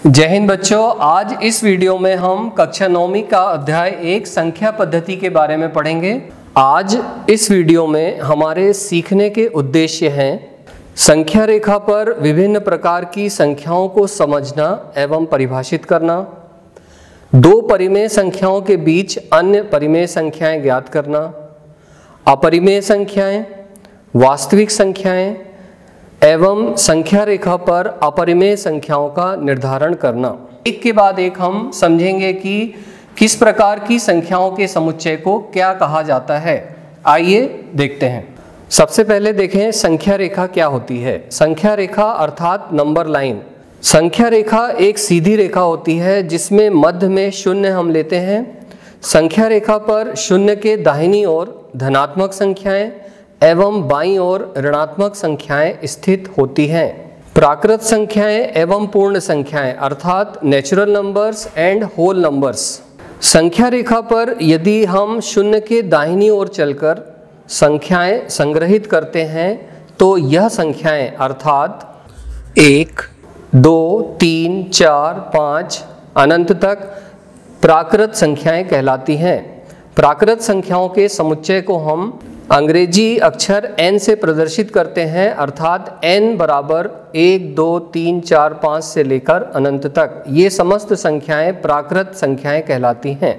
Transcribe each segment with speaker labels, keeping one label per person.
Speaker 1: जय हिंद बच्चों, आज इस वीडियो में हम कक्षा 9वीं का अध्याय 1 संख्या पद्धति के बारे में पढ़ेंगे। आज इस वीडियो में हमारे सीखने के उद्देश्य हैं संख्या रेखा पर विभिन्न प्रकार की संख्याओं को समझना एवं परिभाषित करना, दो परिमेय संख्याओं के बीच अन्य परिमेय संख्याएं ज्ञात करना, अपरिमेय संख्याएं, वास्तविक संख्याएं एवं संख्या रेखा पर अपरिमेय संख्याओं का निर्धारण करना। एक के बाद एक हम समझेंगे कि किस प्रकार की संख्याओं के समुच्चय को क्या कहा जाता है। आइए देखते हैं। सबसे पहले देखें संख्या रेखा क्या होती है। संख्या रेखा अर्थात नंबर लाइन। संख्या रेखा एक सीधी रेखा होती है जिसमें मध्य में शून्य हम लेते हैं। संख्या रेखा पर शून्य के दाहिनी ओर धनात्मक संख्याएं एवं बाईं ओर ऋणात्मक संख्याएं स्थित होती हैं। प्राकृत संख्याएं एवं पूर्ण संख्याएं अर्थात natural numbers and whole numbers. संख्या रेखा पर यदि हम शून्य के दाहिनी ओर चलकर संख्याएं संग्रहित करते हैं तो यह संख्याएं अर्थात 1, 2, 3, 4, 5 अनंत तक प्राकृत संख्याएं कहलाती हैं। प्राकृत संख्याओं के समुच्चय को हम अंग्रेजी अक्षर n से प्रदर्शित करते हैं अर्थात n बराबर 1, 2, 3, 4, 5 से लेकर अनंत तक। ये समस्त संख्याएं प्राकृत संख्याएं कहलाती हैं।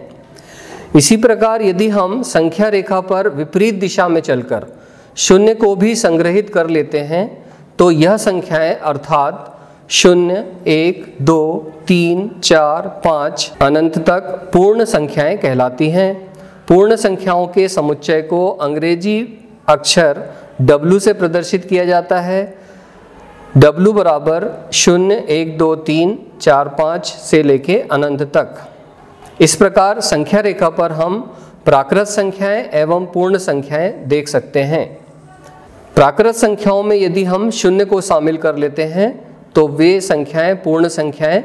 Speaker 1: इसी प्रकार यदि हम संख्या रेखा पर विपरीत दिशा में चलकर शून्य को भी संग्रहित कर लेते हैं तो यह संख्याएं अर्थात 0, 1, 2, 3, 4, 5 अनंत तक पूर्ण संख्याएं कहलाती हैं। पूर्ण संख्याओं के समुच्चय को अंग्रेजी अक्षर W से प्रदर्शित किया जाता है। W बराबर 0, 1, 2, 3, 4, 5 से लेके अनंत तक। इस प्रकार संख्या रेखा पर हम प्राकृत संख्याएं एवं पूर्ण संख्याएं देख सकते हैं। प्राकृत संख्याओं में यदि हम शून्य को शामिल कर लेते हैं तो वे संख्याएं पूर्ण संख्याएं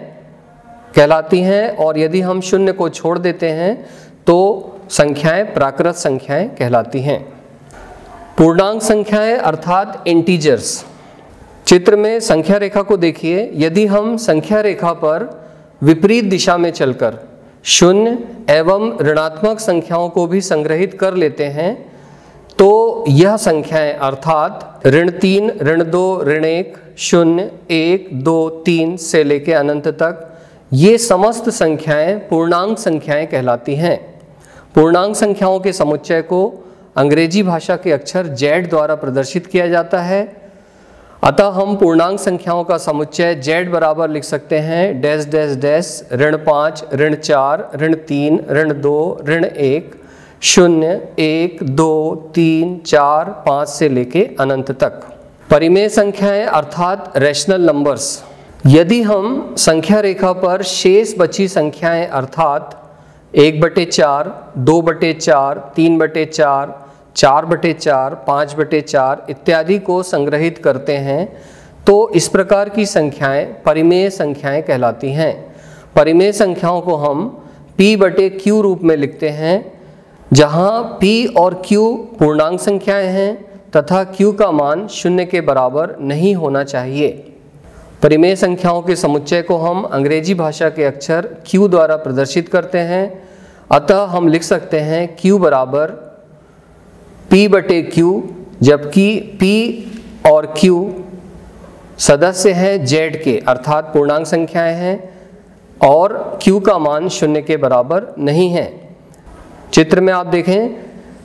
Speaker 1: कहलाती हैं और यदि हम शून्य को छोड़ देते हैं तो संख्याएं प्राकृत संख्याएं कहलाती हैं। पूर्णांक संख्याएं अर्थात इंटीजर्स। चित्र में संख्या रेखा को देखिए। यदि हम संख्या रेखा पर विपरीत दिशा में चलकर शून्य एवं ऋणात्मक संख्याओं को भी संग्रहित कर लेते हैं तो यह संख्याएं अर्थात ऋण 3, ऋण 2, ऋण 1, 0, 1, 2, 3 से लेकर अनंत तक ये समस्त संख्याएं पूर्णांक संख्याएं कहलाती हैं। पूर्णांक संख्याओं के समुच्चय को अंग्रेजी भाषा के अक्षर Z द्वारा प्रदर्शित किया जाता है। अतः हम पूर्णांक संख्याओं का समुच्चय Z बराबर लिख सकते हैं डैश डैश डैश ऋण 5, ऋण 4, ऋण 3, ऋण 2, ऋण 1, 0, 1, 2, 3, 4, 5 से लेके अनंत तक। परिमेय संख्याएं अर्थात रैशनल नंबर्स। यदि हम संख्या रेखा पर शेष बची संख्याएं अर्थात 1/4, 2/4, 3/4, 4/4, 5/4 इत्यादि को संग्रहित करते हैं तो इस प्रकार की संख्याएं परिमेय संख्याएं कहलाती हैं। परिमेय संख्याओं को हम P/Q रूप में लिखते हैं जहां P और Q पूर्णांक संख्याएं हैं तथा Q का मान 0 के बराबर नहीं होना चाहिए। परिमेय संख्याओं के समुच्चय को हम अंग्रेजी भाषा के अक्षर Q द्वारा प्रदर्शित करते हैं। अतः हम लिख सकते हैं Q बराबर P/Q, जबकि P और Q सदस्य हैं Z के अर्थात पूर्णांक संख्याएं हैं और Q का मान 0 के बराबर नहीं है। चित्र में आप देखें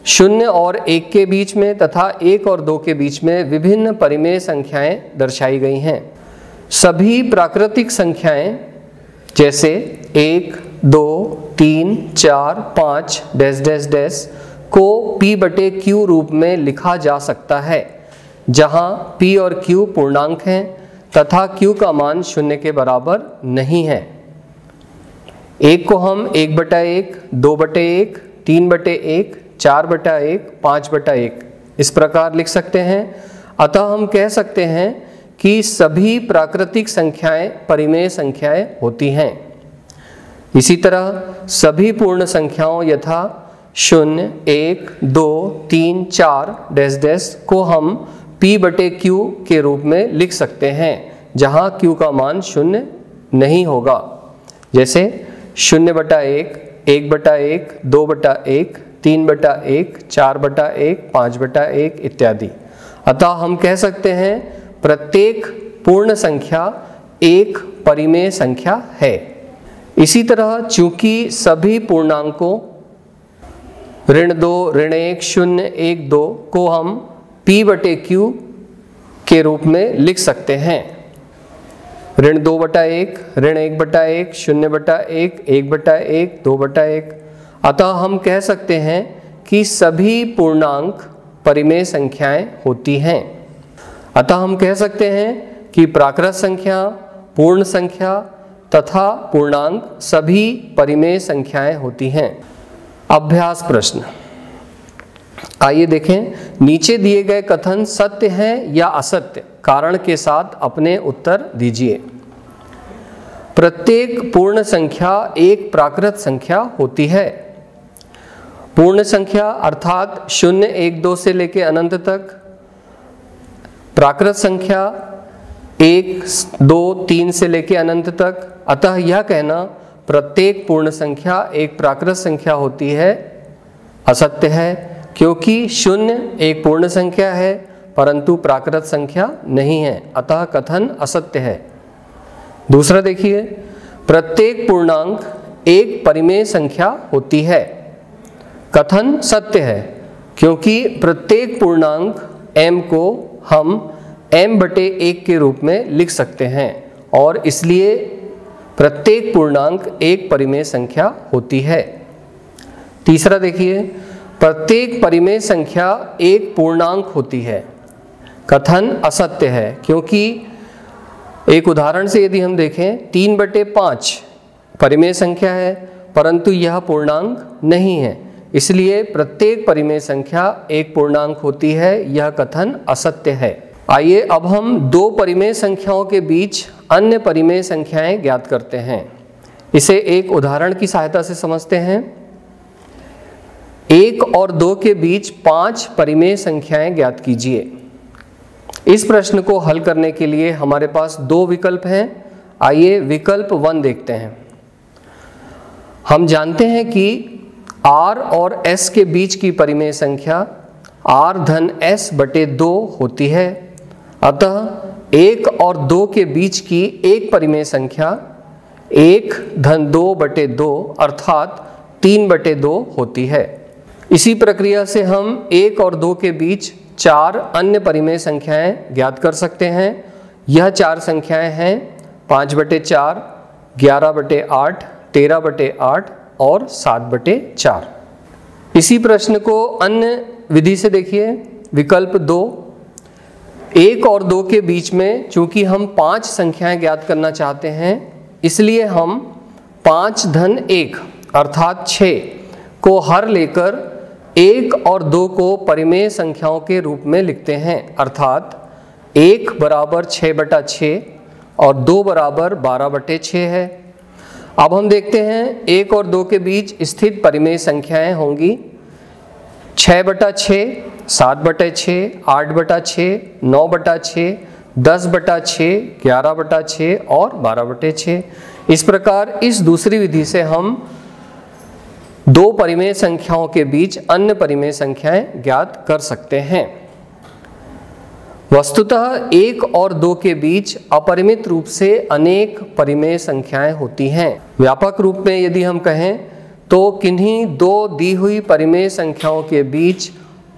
Speaker 1: 0 और 1 के बीच में तथा 1 और 2 के बीच में विभिन्न परिमेय संख्याएं दर्शाई गई हैं। सभी प्राकृतिक संख्याएं जैसे 1, 2, 3, 4, 5 डैश डैश डैश को P/Q रूप में लिखा जा सकता है जहां P और Q पूर्णांक हैं तथा Q का मान 0 के बराबर नहीं है। 1 को हम 1/1, 2/1, 3/1, 4/1, 5/1 इस प्रकार लिख सकते हैं। अतः हम कह सकते हैं कि सभी प्राकृतिक संख्याएं परिमेय संख्याएं होती हैं। इसी तरह सभी पूर्ण संख्याओं यथा 0, 1, 2, 3, 4 डैश डैश को हम P/Q के रूप में लिख सकते हैं जहां Q का मान 0 नहीं होगा। जैसे 0/1, 1/1, 2/1, 3/1, 4/1, 5/1 इत्यादि। अतः हम कह सकते हैं प्रत्येक पूर्ण संख्या एक परिमेय संख्या है। इसी तरह चूंकि सभी पूर्णांकों (2, (1, 0, 1, 2) को हम P/Q के रूप में लिख सकते हैं। (2/1, (1/1, 0/1, 1/1, 2/1) अतः हम कह सकते हैं कि सभी पूर्णांक परिमेय संख्याएं होती हैं। अतः हम कह सकते हैं कि प्राकृत संख्या, पूर्ण संख्या तथा पूर्णांक सभी परिमेय संख्याएं होती हैं। अभ्यास प्रश्न, आइए देखें। नीचे दिए गए कथन सत्य हैं या असत्य, कारण के साथ अपने उत्तर दीजिए। प्रत्येक पूर्ण संख्या एक प्राकृत संख्या होती है। पूर्ण संख्या अर्थात 0, 1, 2 से लेकर अनंत तक। प्राकृत संख्या 1, 2, 3 से लेकर अनंत तक। अतः यह कहना प्रत्येक पूर्ण संख्या एक प्राकृत संख्या होती है असत्य है, क्योंकि 0 एक पूर्ण संख्या है परंतु प्राकृत संख्या नहीं है, अतः कथन असत्य है। दूसरा देखिए, प्रत्येक पूर्णांक एक परिमेय संख्या होती है। कथन सत्य है, क्योंकि प्रत्येक पूर्णांक m को हम m/1 के रूप में लिख सकते हैं और इसलिए प्रत्येक पूर्णांक एक परिमेय संख्या होती है। तीसरा देखिए, प्रत्येक परिमेय संख्या एक पूर्णांक होती है। कथन असत्य है, क्योंकि एक उदाहरण से यदि हम देखें 3/5 परिमेय संख्या है परंतु यह पूर्णांक नहीं है, इसलिए प्रत्येक परिमेय संख्या एक पूर्णांक होती है। यह कथन असत्य है। आइए अब हम दो परिमेय संख्याओं के बीच अन्य परिमेय संख्याएं ज्ञात करते हैं। इसे एक उदाहरण की सहायता से समझते हैं। 1 और 2 के बीच 5 परिमेय संख्याएं ज्ञात कीजिए। इस प्रश्न को हल करने के लिए हमारे पास दो विकल्प हैं। आइए विकल्प 1 देखते हैं। हम जानते हैं कि r और s के बीच की परिमेय संख्या r/s/2 होती है। अतः 1 और 2 के बीच की एक परिमेय संख्या 1/2/2 अर्थात 3/2 होती है। इसी प्रक्रिया से हम 1 और 2 के बीच 4 अन्य परिमेय संख्याएं ज्ञात कर सकते हैं। यह 4 संख्याएं हैं 5/4, 11/8, 13/8 और 7/4। इसी प्रश्न को अन्य विधि से देखिए। विकल्प 2, 1 और 2 के बीच में चूंकि हम 5 संख्याएं ज्ञात करना चाहते हैं, इसलिए हम 5/1 अर्थात 6 को हर लेकर 1 और 2 को परिमेय संख्याओं के रूप में लिखते हैं, अर्थात 1 = 6/6 और 2 = 12/6 है। अब हम देखते हैं 1 और 2 के बीच स्थित परिमेय संख्याएं होंगी 6/6, 7/6, 8/6, 9/6, 10/6, 11/6 और 12/6। इस प्रकार इस दूसरी विधि से हम दो परिमेय संख्याओं के बीच अन्य परिमेय संख्याएं ज्ञात कर सकते हैं। वस्तुतः 1 और 2 के बीच अपरिमित रूप से अनेक परिमेय संख्याएं होती हैं। व्यापक रूप में यदि हम कहें तो किन्हीं दो दी हुई परिमेय संख्याओं के बीच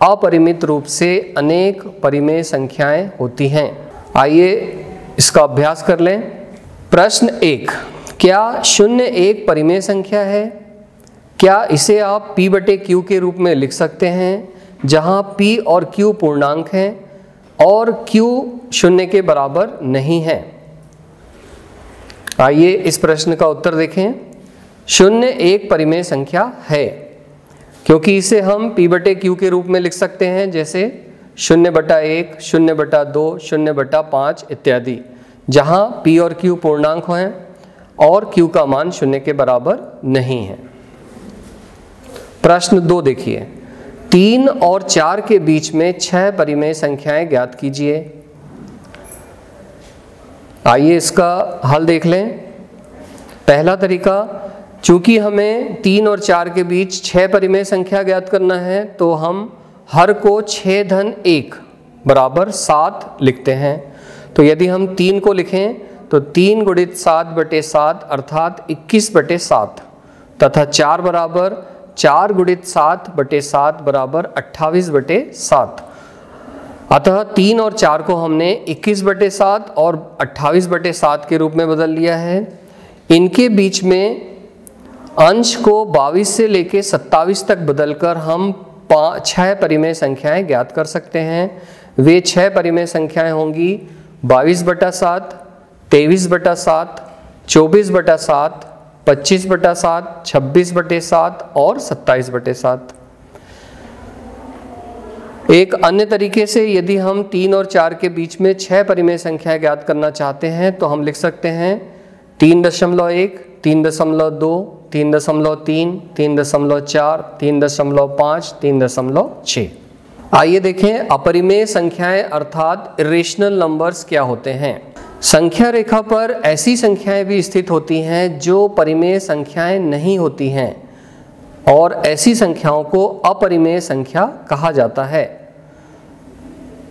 Speaker 1: अपरिमित रूप से अनेक परिमेय संख्याएं होती हैं। आइए इसका अभ्यास कर लें। प्रश्न 1, क्या 0 एक परिमेय संख्या है? क्या इसे आप P/Q के रूप में लिख सकते हैं, जहां P और Q पूर्णांक हैं और Q 0 के बराबर नहीं है? आइए इस प्रश्न का उत्तर देखें। 0 एक परिमेय संख्या है, क्योंकि इसे हम P/Q के रूप में लिख सकते हैं, जैसे 0/1, 0/2, 0/5 इत्यादि, जहां P और Q पूर्णांक हैं और Q का मान 0 के बराबर नहीं है। प्रश्न 2 देखिए। 3 और 4 के बीच में 6 परिमेय संख्याएं ज्ञात कीजिए। आइए इसका हल देख लें। पहला तरीका, चूंकि हमें 3 और 4 के बीच 6 परिमेय संख्या ज्ञात करना है तो हम हर को 6 धन 1 बराबर 7 लिखते हैं। तो यदि हम 3 को लिखें तो 3 गुणित 7 बटे 7 अर्थात 21 बटे 7 तथा 4 बराबर 4 गुणित 7 बटे 7 बराबर 28 बटे 7। अतः 3 और 4 को हमने 21 बटे 7 और 28 बटे 7 के रूप में बदल लिया है। इनके बीच में अंश को 22 से लेके 27 तक बदलकर हम 6 परिमेय संख्याएं ज्ञात कर सकते हैं। वे 6 परिमेय संख्याएं होंगी 22 बटा 7, 23 बटा 7, 24 बटा 7, 25 बटा 7, 26 बटे 7 और 27 बटे 7। एक अन्य तरीके से यदि हम 3 और 4 के बीच में 6 परिमेय संख्याएं ज्ञात करना चाहते हैं तो हम लिख सकते हैं 3.1, 3.2, 3.3, 3.4, 3.5, 3.6। आइए देखें अपरिमेय संख्याएं अर्थात इरेशनल नंबर्स क्या होते हैं। संख्या रेखा पर ऐसी संख्याएं भी स्थित होती हैं जो परिमेय संख्याएं नहीं होती हैं और ऐसी संख्याओं को अपरिमेय संख्या कहा जाता है।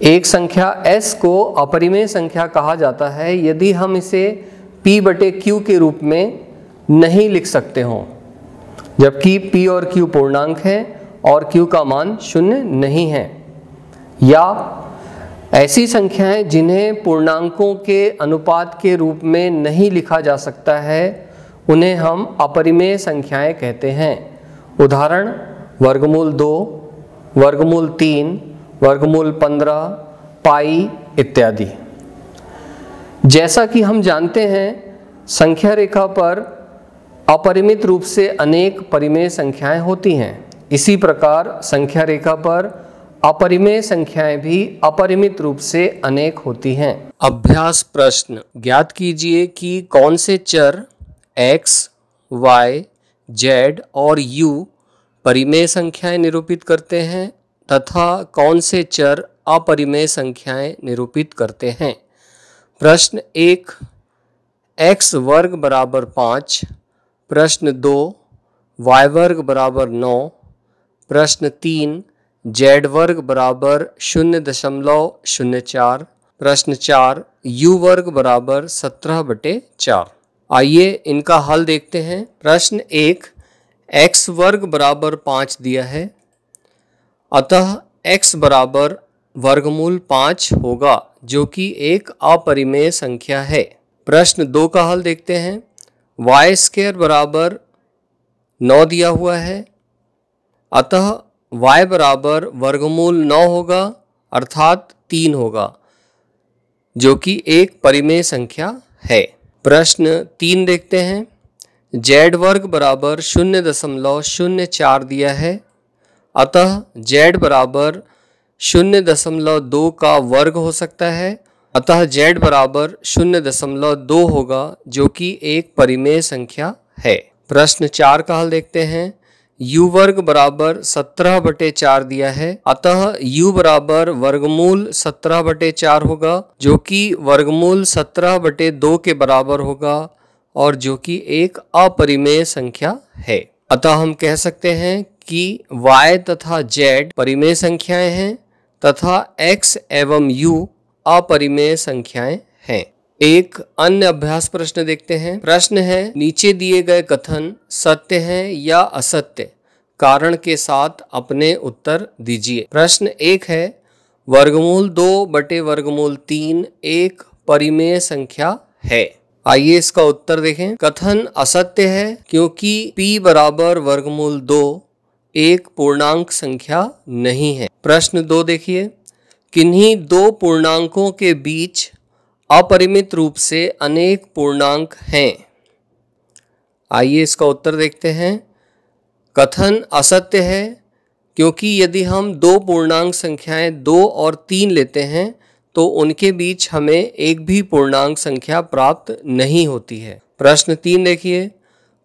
Speaker 1: एक संख्या s को अपरिमेय संख्या कहा जाता है यदि हम इसे p बटे q के रूप में नहीं लिख सकते हों, जबकि p और q पूर्णांक है और q का मान 0 नहीं है। या ऐसी संख्याएं जिन्हें पूर्णांकों के अनुपात के रूप में नहीं लिखा जा सकता है उन्हें हम अपरिमेय संख्याएं कहते हैं। उदाहरण वर्गमूल 2, वर्गमूल 3, वर्गमूल 15, पाई इत्यादि। जैसा कि हम जानते हैं संख्या रेखा पर अपरिमित रूप से अनेक परिमेय संख्याएं होती हैं। इसी प्रकार संख्या रेखा पर अपरिमेय संख्याएं भी अपरिमित रूप से अनेक होती हैं। अभ्यास प्रश्न, ज्ञात कीजिए कि कौन से चर x, y, z और u परिमेय संख्याएं निरूपित करते हैं तथा कौन से चर अपरिमेय संख्याएं निरूपित करते हैं। प्रश्न 1, x वर्ग बराबर 5। प्रश्न 2, y वर्ग बराबर 9। प्रश्न 3, z वर्ग बराबर 0.04। प्रश्न 4, u वर्ग बराबर 17/4। आइए इनका हल देखते हैं। प्रश्न 1, x वर्ग बराबर 5 दिया है, अतः x बराबर वर्गमूल 5 होगा जो कि एक अपरिमेय संख्या है। प्रश्न 2 का हल देखते हैं। y स्क्वायर बराबर 9 दिया हुआ है, अतः y बराबर वर्गमूल 9 होगा अर्थात 3 होगा जो कि एक परिमेय संख्या है। प्रश्न 3 देखते हैं। z वर्ग बराबर 0.04 दिया है, अतः z बराबर 0.2 का वर्ग हो सकता है, अतः z बराबर 0.2 होगा जो कि एक परिमेय संख्या है। प्रश्न 4 का हल देखते हैं। u वर्ग बराबर 17/4 दिया है, अतः u बराबर वर्गमूल 17/4 होगा जो कि वर्गमूल 17/2 के बराबर होगा और जो कि एक अपरिमेय संख्या है। अतः हम कह सकते हैं कि y तथा z परिमेय संख्याएं हैं तथा x एवं u अपरिमेय संख्याएं हैं। एक अन्य अभ्यास प्रश्न देखते हैं। प्रश्न है, नीचे दिए गए कथन सत्य हैं या असत्य, कारण के साथ अपने उत्तर दीजिए। प्रश्न 1 है, वर्गमूल 2 बटे वर्गमूल 3 एक परिमेय संख्या है। आइए इसका उत्तर देखें। कथन असत्य है क्योंकि p बराबर वर्गमूल 2 एक पूर्णांक संख्या नहीं है। प्रश्न 2 देखिए, किन्हीं दो पूर्णांकों के बीच अपरिमित रूप से अनेक पूर्णांक हैं। आइए इसका उत्तर देखते हैं। कथन असत्य है क्योंकि यदि हम दो पूर्णांक संख्याएं 2 और 3 लेते हैं तो उनके बीच हमें एक भी पूर्णांक संख्या प्राप्त नहीं होती है। प्रश्न 3 देखिए,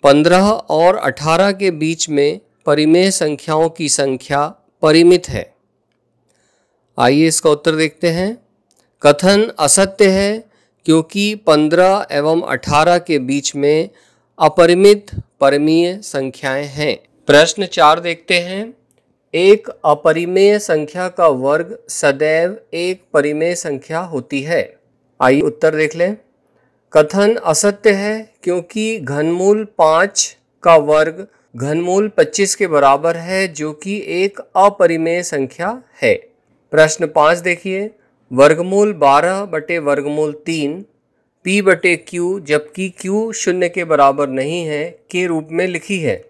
Speaker 1: 15 और 18 के बीच में परिमेय संख्याओं की संख्या परिमित है। आइए इसका उत्तर देखते हैं। कथन असत्य है क्योंकि 15 एवं 18 के बीच में अपरिमित परिमेय संख्याएं हैं। प्रश्न 4 देखते हैं। एक अपरिमेय संख्या का वर्ग सदैव एक परिमेय संख्या होती है। आइए उत्तर देख लें। कथन असत्य है क्योंकि घनमूल 5 का वर्ग घनमूल 25 के बराबर है, जो कि एक अपरिमेय संख्या है। प्रश्न 5 देखिए। वर्गमूल 12 बटे वर्गमूल 3 P बटे Q, जबकि Q 0 के बराबर नहीं है, के रूप में लिखी है,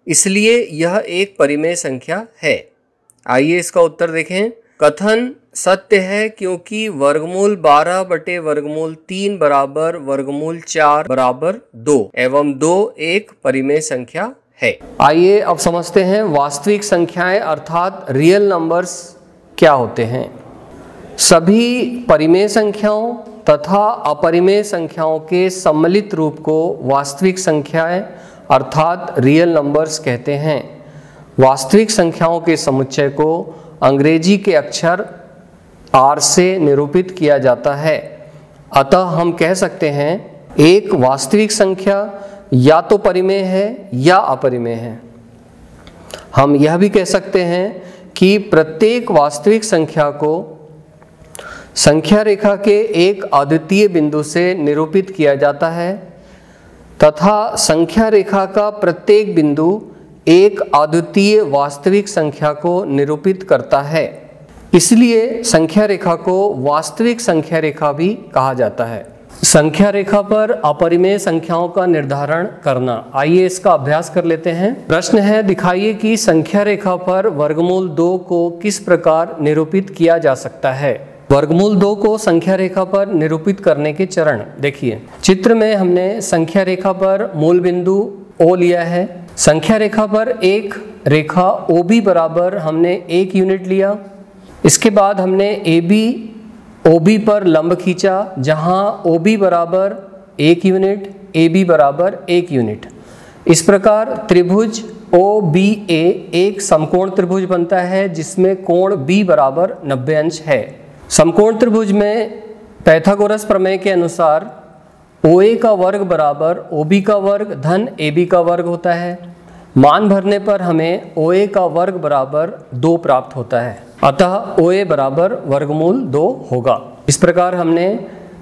Speaker 1: इसलिए यह एक परिमेय संख्या है। आइए इसका उत्तर देखें। कथन सत्य है क्योंकि वर्गमूल 12 बटे वर्गमूल 3 बराबर वर्गमूल 4 बराबर 2 एवं 2 एक परिमेय संख्या है। आइए अब समझते हैं वास्तविक संख्याएं अर्थात रियल नंबर्स क्या होते हैं। सभी परिमेय संख्याओं तथा अपरिमेय संख्याओं के सम्मिलित रूप को वास्तविक संख्याएं अर्थात रियल नंबर्स कहते हैं। वास्तविक संख्याओं के समुच्चय को अंग्रेजी के अक्षर R से निरूपित किया जाता है। अतः हम कह सकते हैं एक वास्तविक संख्या या तो परिमेय है या अपरिमेय है। हम यह भी कह सकते हैं कि प्रत्येक वास्तविक संख्या को संख्या रेखा के एक अद्वितीय बिंदु से निरूपित किया जाता है तथा संख्या रेखा का प्रत्येक बिंदु एक अद्वितीय वास्तविक संख्या को निरूपित करता है। इसलिए संख्या रेखा को वास्तविक संख्या रेखा भी कहा जाता है। संख्या रेखा पर अपरिमेय संख्याओं का निर्धारण करना। आइए इसका अभ्यास कर लेते हैं। प्रश्न है, दिखाइए कि संख्या रेखा पर वर्गमूल 2 को किस प्रकार निरूपित किया जा सकता है। वर्गमूल 2 को संख्या रेखा पर निरूपित करने के चरण देखिए। चित्र में हमने संख्या रेखा पर मूल बिंदु O लिया है। संख्या रेखा पर एक रेखा OB बराबर हमने 1 यूनिट लिया। इसके बाद हमने AB OB पर लंब खींचा, जहां OB बराबर 1 यूनिट, AB बराबर 1 यूनिट। इस प्रकार त्रिभुज OBA एक समकोण त्रिभुज बनता है जिसमें कोण B बराबर 90 अंश है। समकोण त्रिभुज में पाइथागोरस प्रमेय के अनुसार OA का वर्ग बराबर OB का वर्ग धन AB का वर्ग होता है। मान भरने पर हमें OA का वर्ग बराबर 2 प्राप्त होता है, अतः OA बराबर वर्गमूल 2 होगा। इस प्रकार हमने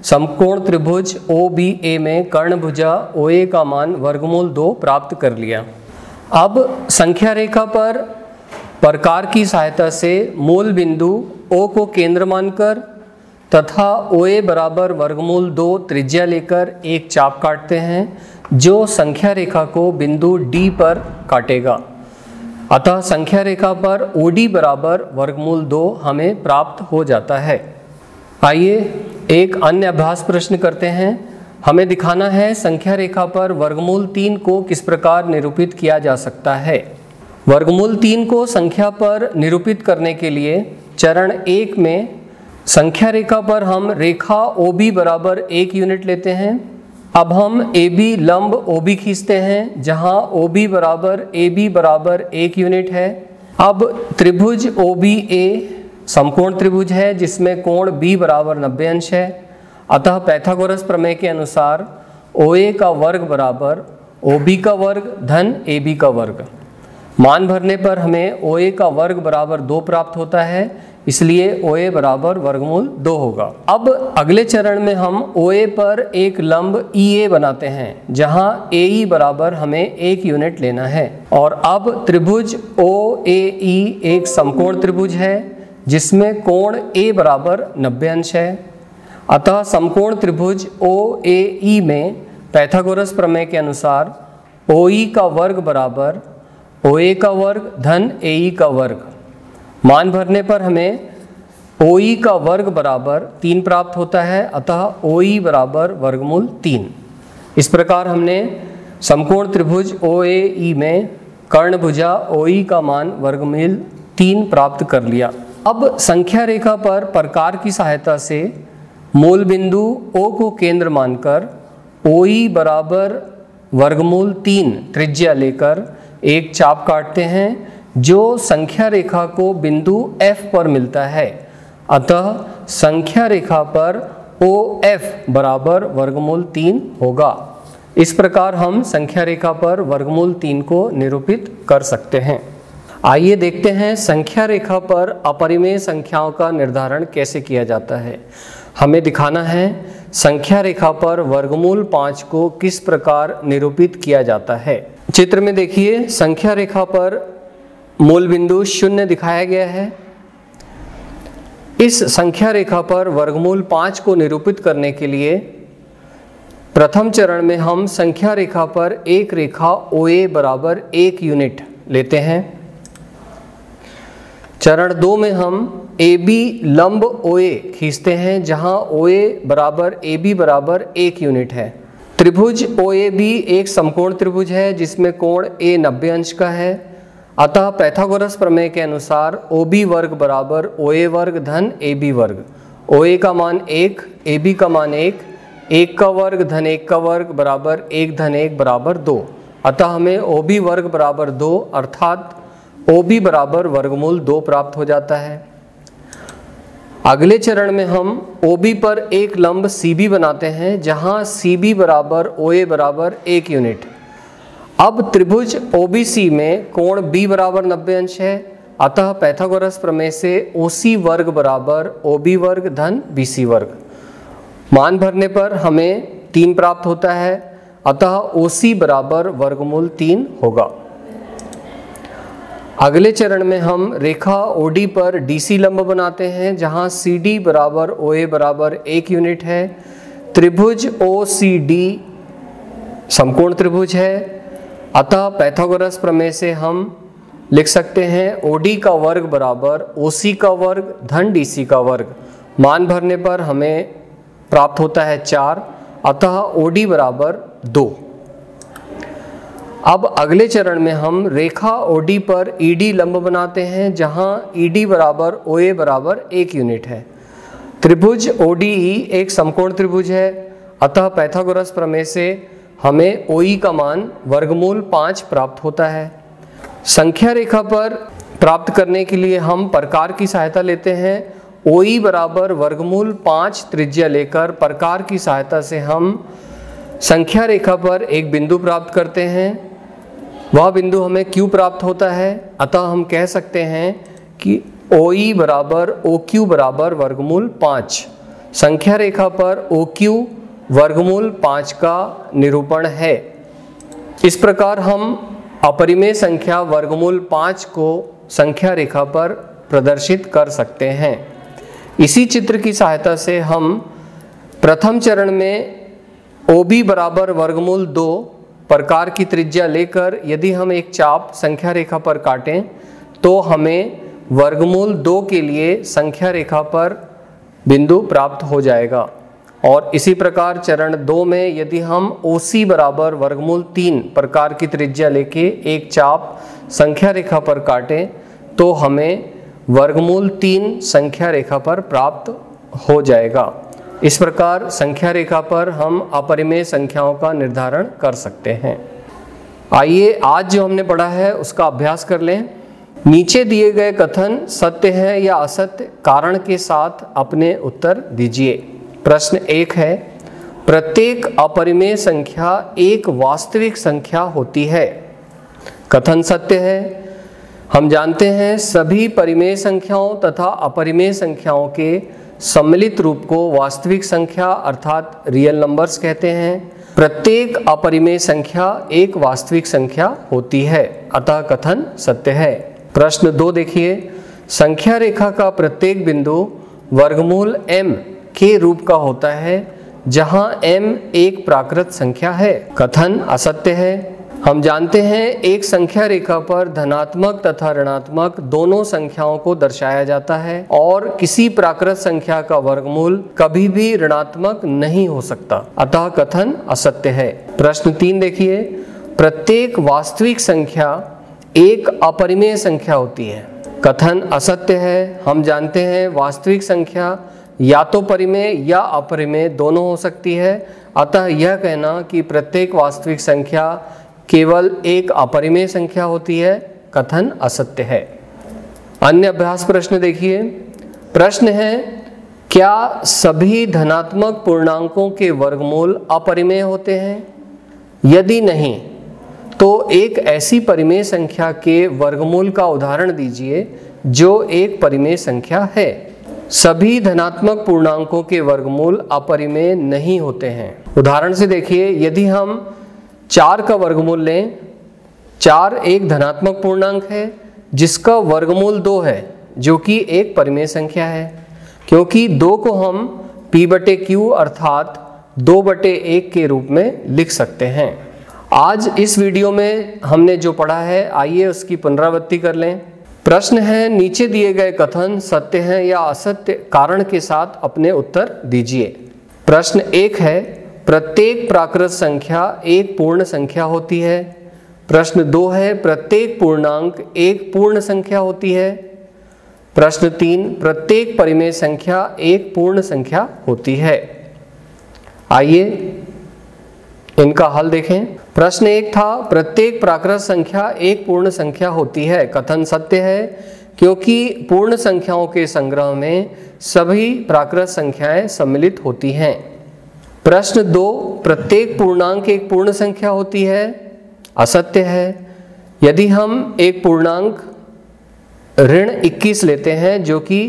Speaker 1: समकोण त्रिभुज OBA में कर्णभुजा OA का मान वर्गमूल 2 प्राप्त कर लिया। अब संख्या रेखा पर प्रकार की सहायता से मूल बिंदु O को केंद्र मानकर तथा OA बराबर वर्गमूल 2 त्रिज्या लेकर एक चाप काटते हैं जो संख्या रेखा को बिंदु D पर काटेगा। अतः संख्या रेखा पर OD बराबर वर्गमूल 2 हमें प्राप्त हो जाता है। आइए एक अन्य अभ्यास प्रश्न करते हैं। हमें दिखाना है संख्या रेखा पर वर्गमूल 3 को किस प्रकार निरूपित किया जा सकता है। वर्गमूल 3 को संख्या पर निरूपित करने के लिए चरण 1 में संख्या रेखा पर हम रेखा OB बराबर 1 यूनिट लेते हैं। अब हम AB लंब OB खींचते हैं, जहां OB बराबर AB बराबर 1 यूनिट है। अब त्रिभुज OBA समकोण त्रिभुज है जिसमें कोण B बराबर 90 अंश है। अतः पाइथागोरस प्रमेय के अनुसार OA का वर्ग बराबर OB का वर्ग धन AB का वर्ग। मान भरने पर हमें OA का वर्ग बराबर 2 प्राप्त होता है, इसलिए OA बराबर वर्गमूल 2 होगा। अब अगले चरण में हम OA पर एक लंब EA बनाते हैं, जहां AE बराबर हमें 1 यूनिट लेना है। और अब त्रिभुज OAE एक समकोण त्रिभुज है जिसमें कोण A बराबर 90 अंश है। अतः समकोण त्रिभुज OAE में पाइथागोरस प्रमेय के अनुसार OE का वर्ग बराबर OA का वर्ग धन AE का वर्ग। मान भरने पर हमें OE का वर्ग बराबर 3 प्राप्त होता है, अतः OE बराबर वर्गमूल 3। इस प्रकार हमने समकोण त्रिभुज OAE में कर्णभुजा OE का मान वर्गमूल 3 प्राप्त कर लिया। अब संख्या रेखा पर प्रकार की सहायता से मूल बिंदु O को केंद्र मानकर OE बराबर वर्गमूल 3 त्रिज्या लेकर एक चाप काटते हैं जो संख्या रेखा को बिंदु F पर मिलता है। अतः संख्या रेखा पर OF बराबर वर्गमूल 3 होगा। इस प्रकार हम संख्या रेखा पर वर्गमूल 3 को निरूपित कर सकते हैं। आइए देखते हैं संख्या रेखा पर अपरिमेय संख्याओं का निर्धारण कैसे किया जाता है। हमें दिखाना है संख्या रेखा पर वर्गमूल 5 को किस प्रकार निरूपित किया जाता है। चित्र में देखिए, संख्या रेखा पर मूल बिंदु 0 दिखाया गया है। इस संख्या रेखा पर वर्गमूल 5 को निरूपित करने के लिए प्रथम चरण में हम संख्या रेखा पर एक रेखा OA बराबर 1 यूनिट लेते हैं। चरण 2 में हम AB लंब OA खींचते हैं, जहां OA बराबर AB बराबर 1 यूनिट है। त्रिभुज OAB एक समकोण त्रिभुज है जिसमें कोण A 90 अंश का है। अतः पैथागोरस प्रमेय के अनुसार OB वर्ग बराबर OA वर्ग धन AB वर्ग। OA का मान 1, AB का मान 1, 1 का वर्ग धन 1 का वर्ग बराबर 1 धन 1 बराबर 2। अतः हमें OB वर्ग बराबर 2 अर्थात OB बराबर वर्गमूल 2 प्राप्त हो जाता है। अगले चरण में हम OB पर एक लंब CB बनाते हैं, जहां CB बराबर OA बराबर 1 यूनिट। अब त्रिभुज OBC में कोण B बराबर 90 अंश है। अतः पैथागोरस प्रमेय से OC वर्ग बराबर OB वर्ग धन BC वर्ग। मान भरने पर हमें 3 प्राप्त होता है। अतः OC बराबर वर्गमूल 3 होगा। अगले चरण में हम रेखा OD पर DC लंब बनाते हैं, जहां CD बराबर OA बराबर 1 यूनिट है। त्रिभुज OCD समकोण त्रिभुज है। अतः पैथागोरस प्रमेय से हम लिख सकते हैं OD का वर्ग बराबर OC का वर्ग धन DC का वर्ग। मान भरने पर हमें प्राप्त होता है 4। अतः OD बराबर 2। अब अगले चरण में हम रेखा OD पर ED लंब बनाते हैं, जहां ED बराबर OA बराबर 1 यूनिट है। त्रिभुज ODE एक समकोण त्रिभुज है। अतः पैथागोरस प्रमेय से हमें OE का मान वर्गमूल 5 प्राप्त होता है। संख्या रेखा पर प्राप्त करने के लिए हम प्रकार की सहायता लेते हैं। OE बराबर वर्गमूल 5 त्रिज्या लेकर प्रकार की सहायता से हम संख्या रेखा पर एक बिंदु प्राप्त करते हैं। वह बिंदु हमें Q प्राप्त होता है। अतः हम कह सकते हैं कि OE बराबर OQ बराबर वर्गमूल 5। संख्या रेखा पर OQ वर्गमूल 5 का निरूपण है। इस प्रकार हम अपरिमेय संख्या वर्गमूल 5 को संख्या रेखा पर प्रदर्शित कर सकते हैं। इसी चित्र की सहायता से हम प्रथम चरण में OB बराबर वर्गमूल 2 प्रकार की त्रिज्या लेकर यदि हम एक चाप संख्या रेखा पर काटें तो हमें वर्गमूल 2 के लिए संख्या रेखा पर बिंदु प्राप्त हो जाएगा। और इसी प्रकार चरण 2 में यदि हम OC बराबर वर्गमूल 3 प्रकार की त्रिज्या लेके एक चाप संख्या रेखा पर काटें तो हमें वर्गमूल 3 संख्या रेखा पर प्राप्त हो जाएगा। इस प्रकार संख्या रेखा पर हम अपरिमेय संख्याओं का निर्धारण कर सकते हैं। आइए आज जो हमने पढ़ा है उसका अभ्यास कर लें। नीचे दिए गए कथन सत्य है या असत्य कारण के साथ अपने उत्तर दीजिए। प्रश्न 1 है, प्रत्येक अपरिमेय संख्या एक वास्तविक संख्या होती है। कथन सत्य है। हम जानते हैं सभी परिमेय संख्याओं तथा अपरिमेय संख्याओं के सम्मिलित रूप को वास्तविक संख्या अर्थात रियल नंबर्स कहते हैं। प्रत्येक अपरिमेय संख्या एक वास्तविक संख्या होती है, अतः कथन सत्य है। प्रश्न 2 देखिए, संख्या रेखा का प्रत्येक बिंदु वर्गमूल m के रूप का होता है जहां m एक प्राकृत संख्या है। कथन असत्य है। हम जानते हैं एक संख्या रेखा पर धनात्मक तथा ऋणात्मक दोनों संख्याओं को दर्शाया जाता है और किसी प्राकृत संख्या का वर्गमूल कभी भी ऋणात्मक नहीं हो सकता, अतः कथन असत्य है। प्रश्न 3 देखिए, प्रत्येक वास्तविक संख्या एक अपरिमेय संख्या होती है। कथन असत्य है। हम जानते हैं वास्तविक संख्या या तो परिमेय या अपरिमेय दोनों हो सकती है, अतः यह कहना कि प्रत्येक वास्तविक संख्या केवल एक अपरिमेय संख्या होती है कथन असत्य है। अन्य अभ्यास प्रश्न देखिए। प्रश्न है, क्या सभी धनात्मक पूर्णांकों के वर्गमूल अपरिमेय होते हैं? यदि नहीं तो एक ऐसी परिमेय संख्या के वर्गमूल का उदाहरण दीजिए जो एक परिमेय संख्या है। सभी धनात्मक पूर्णांकों के वर्गमूल अपरिमेय नहीं होते हैं। उदाहरण से देखिए, यदि हम 4 का वर्गमूल लें, 4 एक धनात्मक पूर्णांक है जिसका वर्गमूल 2 है जो कि एक परिमेय संख्या है, क्योंकि 2 को हम p/q अर्थात 2/1 के रूप में लिख सकते हैं। आज इस वीडियो में हमने जो पढ़ा है, आइए उसकी पुनरावृत्ति कर लें। प्रश्न है, नीचे दिए गए कथन सत्य हैं या असत्य, कारण के साथ अपने उत्तर दीजिए। प्रश्न 1 है, प्रत्येक प्राकृत संख्या एक पूर्ण संख्या होती है। प्रश्न 2 है, प्रत्येक पूर्णांक एक पूर्ण संख्या होती है। प्रश्न 3, प्रत्येक परिमेय संख्या एक पूर्ण संख्या होती है। आइए इनका हल देखें। प्रश्न 1 था, प्रत्येक प्राकृत संख्या एक पूर्ण संख्या होती है। कथन सत्य है क्योंकि पूर्ण संख्याओं के संग्रह में सभी प्राकृत संख्याएं सम्मिलित होती हैं। प्रश्न 2, प्रत्येक पूर्णांक एक पूर्ण संख्या होती है। असत्य है। यदि हम एक पूर्णांक ऋण 21 लेते हैं जो कि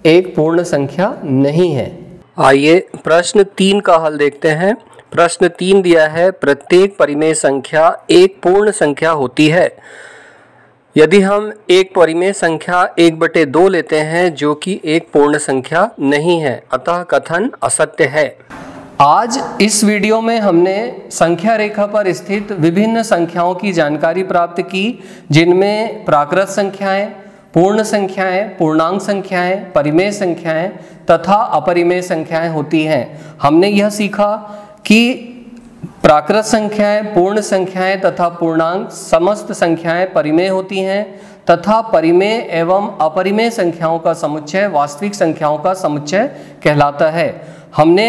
Speaker 1: एक पूर्ण संख्या नहीं है। आइए प्रश्न 3 का हल देखते हैं। प्रश्न 3 दिया है, प्रत्येक परिमेय संख्या एक पूर्ण संख्या होती है। यदि हम एक परिमेय संख्या 1/2 लेते हैं जो कि एक पूर्ण संख्या नहीं है, अतः कथन असत्य है। आज इस वीडियो में हमने संख्या रेखा पर स्थित विभिन्न संख्याओं की जानकारी प्राप्त की, जिनमें प्राकृत संख्याएं, पूर्ण संख्याएं, पूर्णांक संख्याएं, परिमेय संख्याएं तथा अपरिमेय संख्याएं होती हैं। हमने यह सीखा कि प्राकृत संख्याएं, पूर्ण संख्याएं तथा पूर्णांक समस्त संख्याएं परिमेय होती हैं तथा परिमेय एवं अपरिमेय संख्याओं का समुच्चय वास्तविक संख्याओं का समुच्चय कहलाता है। हमने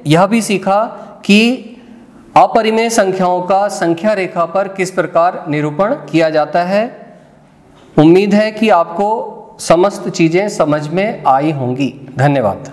Speaker 1: यह भी सीखा कि अपरिमेय संख्याओं का संख्या रेखा पर किस प्रकार निरूपण किया जाता है। उम्मीद है कि आपको समस्त चीजें समझ में आई होंगी। धन्यवाद।